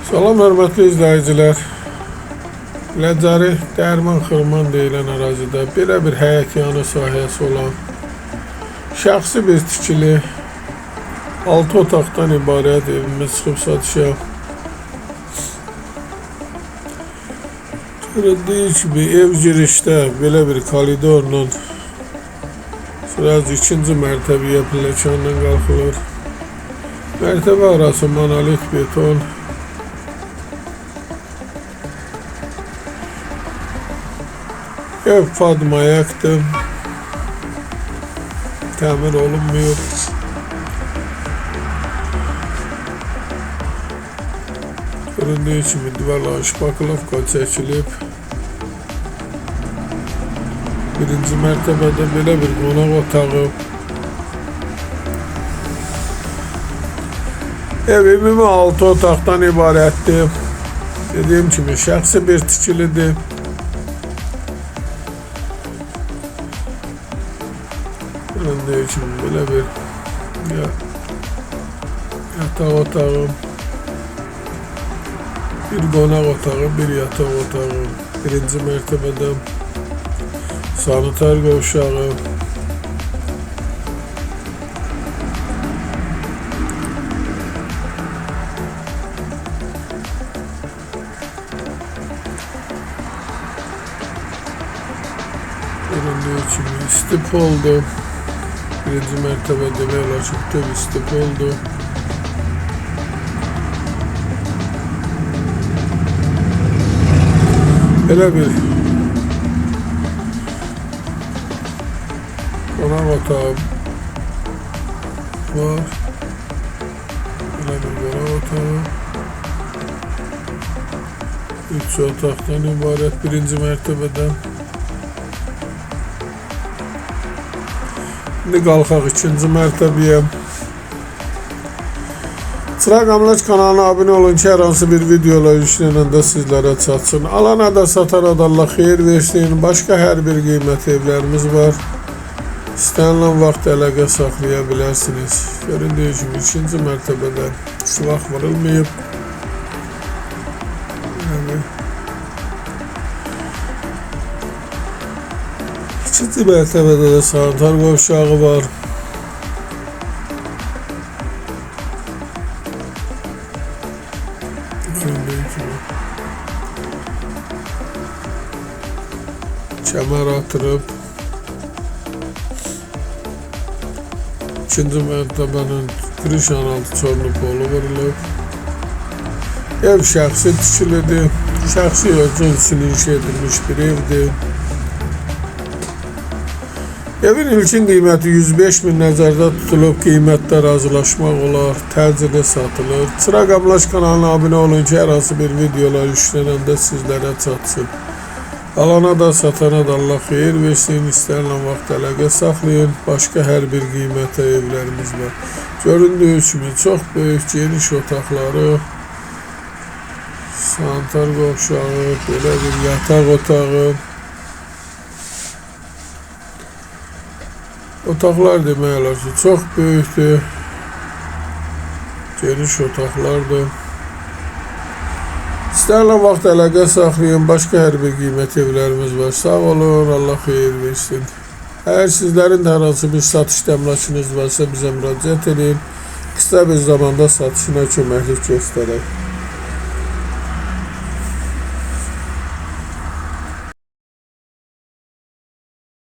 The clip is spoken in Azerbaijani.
Salam hörmətli izləyicilər. Ləcəri Dərman Xırman deyilən ərazidə belə bir həyətyanı sahəsi olan şəxsi bir tikili 6 otaqdan ibarət evimiz çıxıb satışa. Görüldüyü kimi ev girişdə belə bir koridorla biraz ikinci mərtəbəyə pilləkənlə qalxılır. Mərtəbə arası monolit beton. Ev padmayakdır. Təmir olunmuyor. Göründüyü kimi divarlar şpakilovka çəkilib. Birinci mərtəbədə belə bir qonaq otağı. Ev ümumi 6 otaqdan ibarətdir. Dediyim kimi şəxsi bir tikilidir. Göründüyü kimi belə bir yataq otağı, bir qonaq otağı, bir yataq otağı, birinci mərtəbədə sanitar qovşağı, göründüyü kimi istip oldu. Birinci mərtəbədə belə çıxdı, istip oldu. Belə bir qonaq otağı var. Belə bir qonaq otağı. 3 otaqdan ibarət birinci mərtəbədə. Şimdi qalxaq ikinci mərtəbəyə. Çıraq Amlaç kanalına abunə olun ki, hər hansı bir videolar yüklənəndə sizlərə çatsın. Alana da satana da Allah xeyir versin. Başqa hər bir qiymət evlərimiz var. İstənilən vaxt əlaqə saxlaya bilərsiniz. Göründüyü kimi ikinci mərtəbədə sıvaq vurulmayıb. İkinci mərtəbədə də sanitar qovşağı var. Kəmər atırıb. İkinci mərtəbənin krişan altı çorlu polu vurulub. Ev şəxsi tikilidir. Şəxsi ölçüsünün inşa edilmiş bir evdir. Evin ilkin qiyməti 105 min nəzərdə tutulub, qiymətdə razılaşmaq olar, təcili satılır. Çıraq Amlaç kanalına abunə olun ki, hər hansı bir videolar yüklənəndə sizlərə çatsın. Alana da satana da Allah xeyir versin, istənilən vaxt əlaqə saxlayın. Başqa hər bir qiymətə evlərimiz var. Göründüyü kimi çox böyük, geniş otaqları, sanitar qovşağı, belə bir yataq otağı. Otaqlar demək olar ki, çox böyükdür, geniş otaqlardır. İstənilən vaxt əlaqə saxlayın, başqa hər bir qiymət evlərimiz var. Sağ olun, Allah xeyir versin. Əgər sizlərin də hər hansı bir satış təminatınız varsa bizə müraciət edin. Qısa bir zamanda satışına köməklik göstərək.